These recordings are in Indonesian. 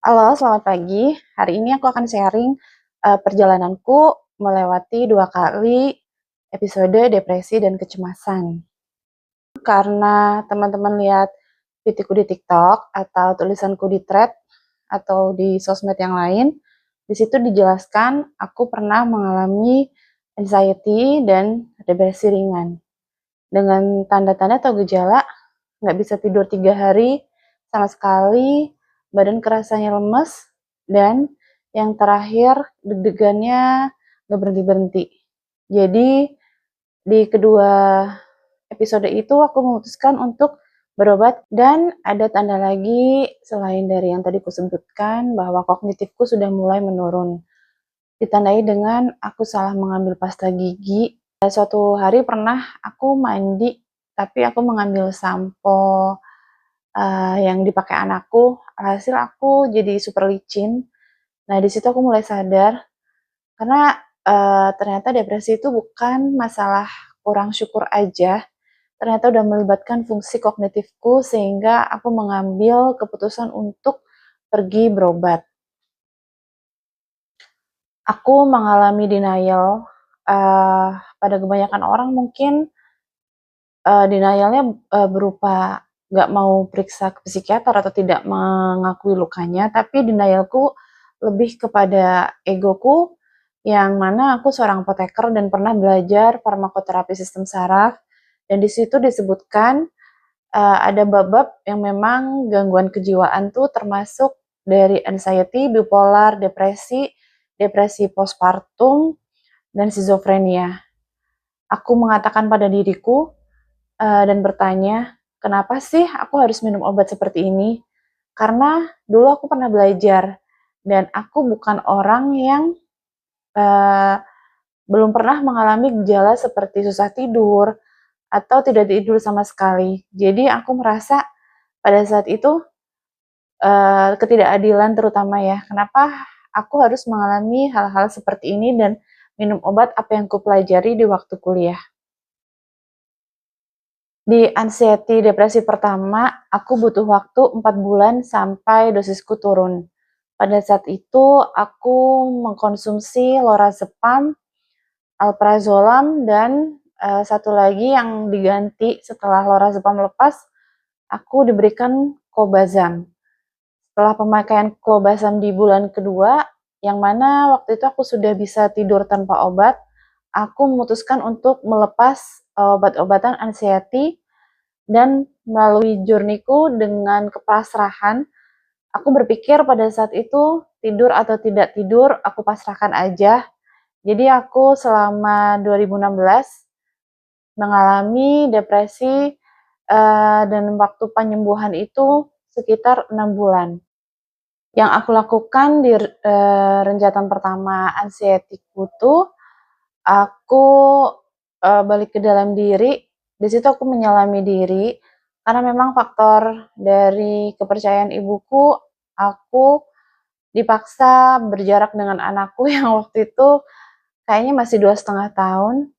Halo, selamat pagi. Hari ini aku akan sharing perjalananku melewati 2 kali episode depresi dan kecemasan. Karena teman-teman lihat feed-ku di TikTok atau tulisanku di thread atau di sosmed yang lain, di situ dijelaskan aku pernah mengalami anxiety dan depresi ringan. Dengan tanda-tanda atau gejala nggak bisa tidur 3 hari sama sekali, badan kerasanya lemes, dan yang terakhir deg-degannya nggak berhenti-berhenti. Jadi di kedua episode itu aku memutuskan untuk berobat dan ada tanda lagi selain dari yang tadi kusebutkan bahwa kognitifku sudah mulai menurun. Ditandai dengan aku salah mengambil pasta gigi. Suatu hari pernah aku mandi tapi aku mengambil sampo yang dipakai anakku, hasil aku jadi super licin. Nah, di situ aku mulai sadar karena, ternyata depresi itu bukan masalah kurang syukur aja, ternyata udah melibatkan fungsi kognitifku sehingga aku mengambil keputusan untuk pergi berobat. Aku mengalami denial, pada kebanyakan orang mungkin, denial-nya, berupa nggak mau periksa ke psikiater atau tidak mengakui lukanya, tapi denial-ku lebih kepada egoku, yang mana aku seorang apoteker dan pernah belajar farmakoterapi sistem saraf, dan di situ disebutkan, ada bab-bab yang memang gangguan kejiwaan tuh termasuk dari anxiety, bipolar, depresi, depresi postpartum, dan skizofrenia. Aku mengatakan pada diriku, dan bertanya, "Kenapa sih aku harus minum obat seperti ini?" Karena dulu aku pernah belajar dan aku bukan orang yang, eee, belum pernah mengalami gejala seperti susah tidur atau tidak tidur sama sekali. Jadi aku merasa pada saat itu, ketidakadilan terutama ya, kenapa aku harus mengalami hal-hal seperti ini dan minum obat apa yang kupelajari di waktu kuliah. Di anxiety depresi pertama, aku butuh waktu 4 bulan sampai dosisku turun. Pada saat itu, aku mengkonsumsi lorazepam, alprazolam, dan satu lagi yang diganti setelah lorazepam lepas, aku diberikan clobazam. Setelah pemakaian clobazam di bulan kedua, yang mana waktu itu aku sudah bisa tidur tanpa obat, aku memutuskan untuk melepas obat-obatan anxiety dan melalui journey-ku dengan kepasrahan, aku berpikir pada saat itu tidur atau tidak tidur aku pasrahkan aja. Jadi aku selama 2016 mengalami depresi dan waktu penyembuhan itu sekitar 6 bulan. Yang aku lakukan di renjatan pertama anxiety-ku tuh aku balik ke dalam diri. Di situ aku menyelami diri karena memang faktor dari kepercayaan ibuku, aku dipaksa berjarak dengan anakku yang waktu itu kayaknya masih 2,5 tahun.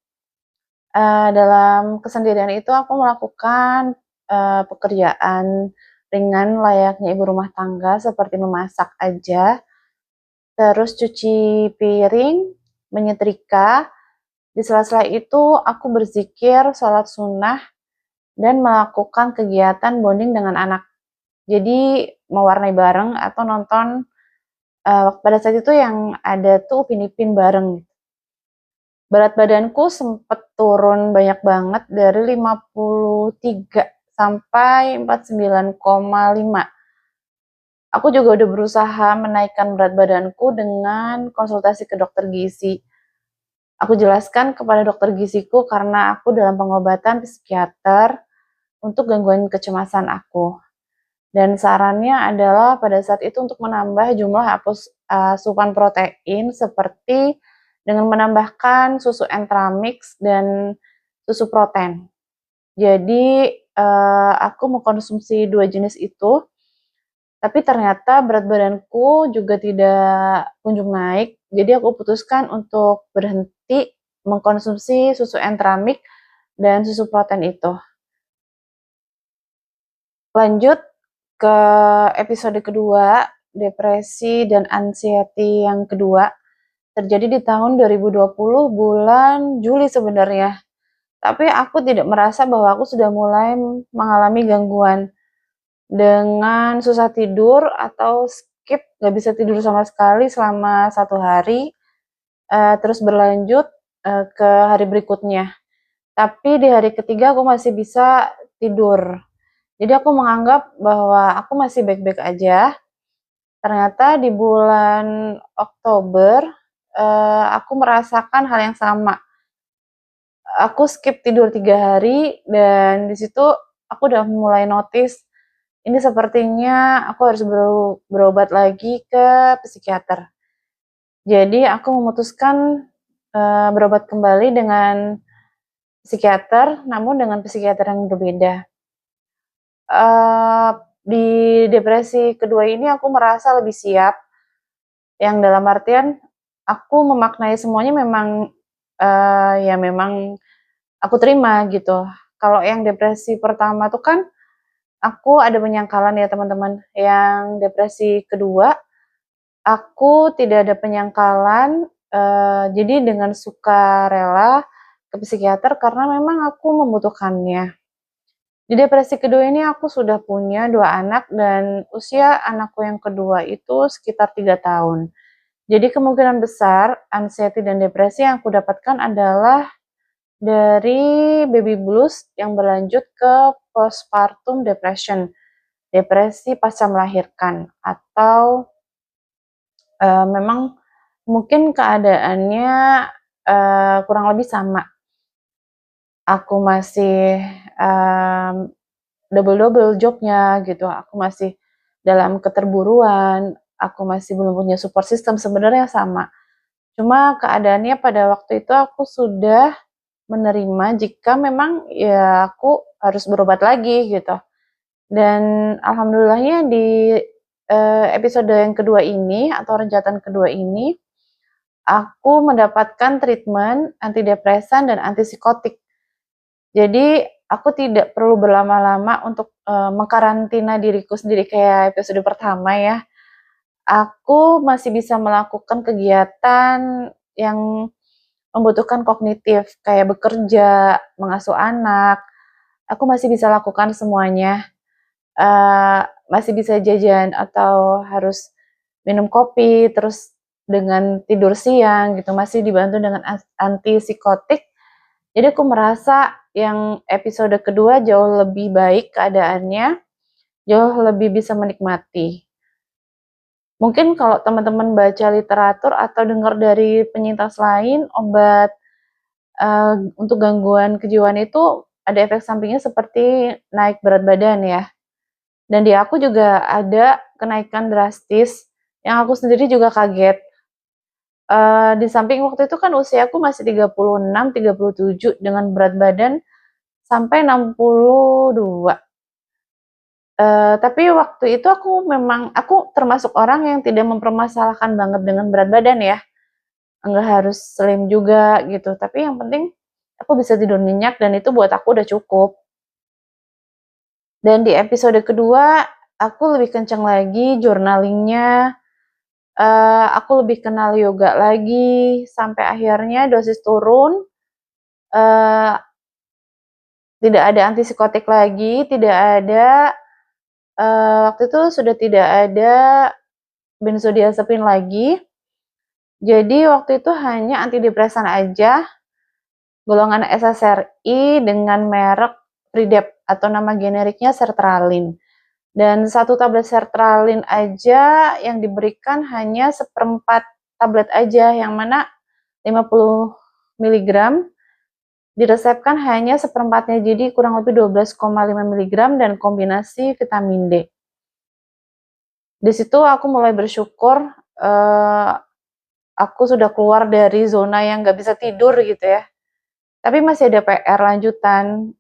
Dalam kesendirian itu aku melakukan pekerjaan ringan layaknya ibu rumah tangga seperti memasak aja, terus cuci piring, menyetrika. Di sela-sela itu aku berzikir, sholat sunnah, dan melakukan kegiatan bonding dengan anak. Jadi mewarnai bareng atau nonton, pada saat itu yang ada tuh Upin Ipin bareng. Berat badanku sempet turun banyak banget dari 53 sampai 49,5. Aku juga udah berusaha menaikkan berat badanku dengan konsultasi ke dokter gizi. Aku jelaskan kepada dokter giziku karena aku dalam pengobatan psikiater untuk gangguan kecemasan aku. Dan sarannya adalah pada saat itu untuk menambah jumlah asupan protein seperti dengan menambahkan susu Entramix dan susu protein. Jadi aku mengkonsumsi 2 jenis itu, tapi ternyata berat badanku juga tidak kunjung naik. Jadi aku putuskan untuk berhenti mengkonsumsi susu Entramix dan susu protein itu. Lanjut ke episode kedua, depresi dan anxiety yang kedua terjadi di tahun 2020 bulan Juli sebenarnya. Tapi aku tidak merasa bahwa aku sudah mulai mengalami gangguan dengan susah tidur atau skip, gak bisa tidur sama sekali selama 1 hari, terus berlanjut ke hari berikutnya. Tapi di hari ketiga aku masih bisa tidur. Jadi aku menganggap bahwa aku masih baik-baik aja. Ternyata di bulan Oktober, aku merasakan hal yang sama. Aku skip tidur 3 hari dan di situ aku udah mulai notice ini sepertinya aku harus berobat lagi ke psikiater. Jadi aku memutuskan berobat kembali dengan psikiater, namun dengan psikiater yang berbeda. Di depresi kedua ini aku merasa lebih siap, yang dalam artian aku memaknai semuanya memang ya memang aku terima gitu. Kalau yang depresi pertama tuh kan aku ada penyangkalan ya teman-teman. Yang depresi kedua aku tidak ada penyangkalan, jadi dengan sukarela ke psikiater karena memang aku membutuhkannya. Di depresi kedua ini aku sudah punya 2 anak dan usia anakku yang kedua itu sekitar 3 tahun. Jadi kemungkinan besar anxiety dan depresi yang aku dapatkan adalah dari baby blues yang berlanjut ke postpartum depression, depresi pasca melahirkan, atau memang mungkin keadaannya kurang lebih sama. Aku masih double-double jobnya gitu, aku masih dalam keterburuan, aku masih belum punya support system, sebenarnya sama. Cuma keadaannya pada waktu itu aku sudah menerima jika memang ya aku harus berobat lagi gitu. Dan alhamdulillahnya di episode yang kedua ini atau renjatan kedua ini aku mendapatkan treatment antidepresan dan antipsikotik. Jadi aku tidak perlu berlama-lama untuk mengkarantina diriku sendiri kayak episode pertama ya. Aku masih bisa melakukan kegiatan yang membutuhkan kognitif kayak bekerja, mengasuh anak. Aku masih bisa lakukan semuanya. Masih bisa jajan atau harus minum kopi terus dengan tidur siang gitu, masih dibantu dengan antipsikotik. Jadi aku merasa yang episode kedua jauh lebih baik keadaannya, jauh lebih bisa menikmati. Mungkin kalau teman-teman baca literatur atau dengar dari penyintas lain, obat untuk gangguan kejiwaan itu ada efek sampingnya seperti naik berat badan ya. Dan di aku juga ada kenaikan drastis yang aku sendiri juga kaget. Di samping waktu itu kan usiaku masih 36, 37 dengan berat badan sampai 62. Tapi waktu itu aku termasuk orang yang tidak mempermasalahkan banget dengan berat badan ya. Enggak harus slim juga gitu, tapi yang penting aku bisa tidur nyenyak dan itu buat aku udah cukup. Dan di episode kedua, aku lebih kencang lagi journalingnya, aku lebih kenal yoga lagi, sampai akhirnya dosis turun, tidak ada antipsikotik lagi, tidak ada, waktu itu sudah tidak ada benzodiazepin lagi. Jadi waktu itu hanya antidepresan aja, golongan SSRI dengan merek Pridep atau nama generiknya sertralin. Dan 1 tablet sertralin aja yang diberikan hanya 1/4 tablet aja, yang mana 50 mg diresepkan hanya 1/4-nya, jadi kurang lebih 12,5 mg dan kombinasi vitamin D. Di situ aku mulai bersyukur aku sudah keluar dari zona yang gak bisa tidur gitu ya. Tapi masih ada PR lanjutan.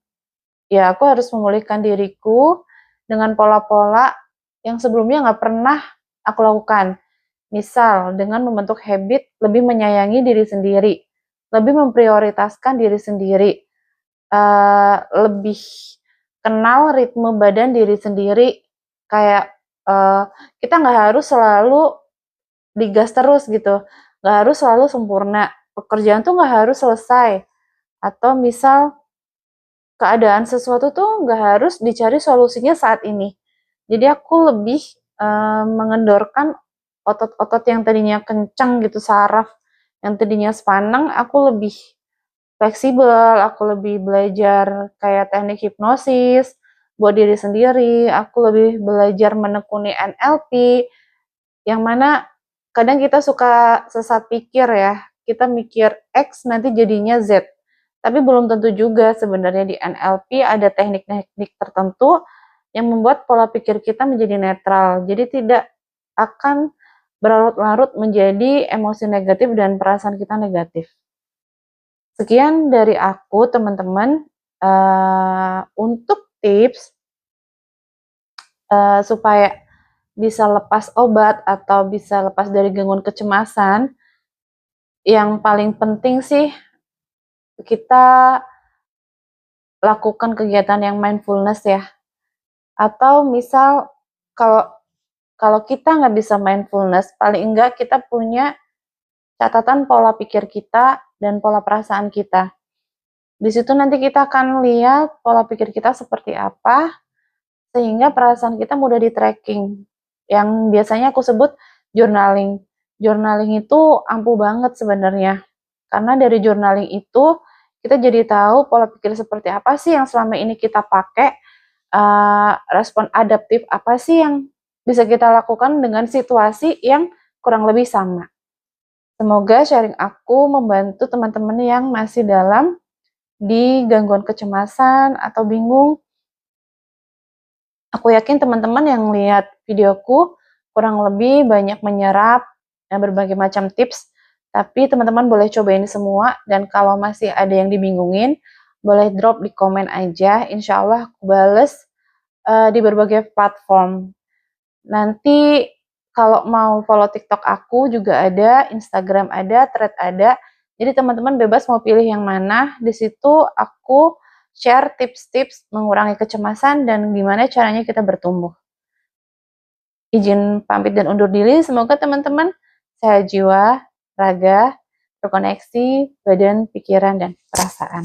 Ya aku harus memulihkan diriku dengan pola-pola yang sebelumnya gak pernah aku lakukan. Misal dengan membentuk habit lebih menyayangi diri sendiri, lebih memprioritaskan diri sendiri, lebih kenal ritme badan diri sendiri, kayak kita nggak harus selalu digas terus gitu, nggak harus selalu sempurna. Pekerjaan tuh nggak harus selesai, atau misal keadaan sesuatu tuh nggak harus dicari solusinya saat ini. Jadi aku lebih mengendorkan otot-otot yang tadinya kencang gitu, saraf yang tadinya sepaneng, aku lebih fleksibel, aku lebih belajar kayak teknik hipnosis buat diri sendiri, aku lebih belajar menekuni NLP, yang mana kadang kita suka sesat pikir ya, kita mikir X nanti jadinya Z. Tapi belum tentu juga sebenarnya di NLP ada teknik-teknik tertentu yang membuat pola pikir kita menjadi netral. Jadi tidak akan berlarut-larut menjadi emosi negatif dan perasaan kita negatif. Sekian dari aku, teman-teman. Untuk tips supaya bisa lepas obat atau bisa lepas dari gangguan kecemasan, yang paling penting sih kita lakukan kegiatan yang mindfulness ya. Atau misal kalau kalau kita nggak bisa mindfulness, paling enggak kita punya catatan pola pikir kita dan pola perasaan kita. Di situ nanti kita akan lihat pola pikir kita seperti apa, sehingga perasaan kita mudah di-tracking. Yang biasanya aku sebut journaling. Journaling itu ampuh banget sebenarnya. Karena dari journaling itu kita jadi tahu pola pikir seperti apa sih yang selama ini kita pakai, respon adaptif apa sih yang bisa kita lakukan dengan situasi yang kurang lebih sama. Semoga sharing aku membantu teman-teman yang masih dalam di gangguan kecemasan atau bingung. Aku yakin teman-teman yang lihat videoku kurang lebih banyak menyerap berbagai macam tips, tapi teman-teman boleh cobain semua, dan kalau masih ada yang dibingungin, boleh drop di komen aja, insya Allah aku bales di berbagai platform. Nanti kalau mau follow TikTok aku juga ada, Instagram ada, Thread ada, jadi teman-teman bebas mau pilih yang mana. Di situ aku share tips-tips mengurangi kecemasan dan gimana caranya kita bertumbuh. Izin pamit dan undur diri, semoga teman-teman sehat jiwa, raga, terkoneksi, badan, pikiran, dan perasaan.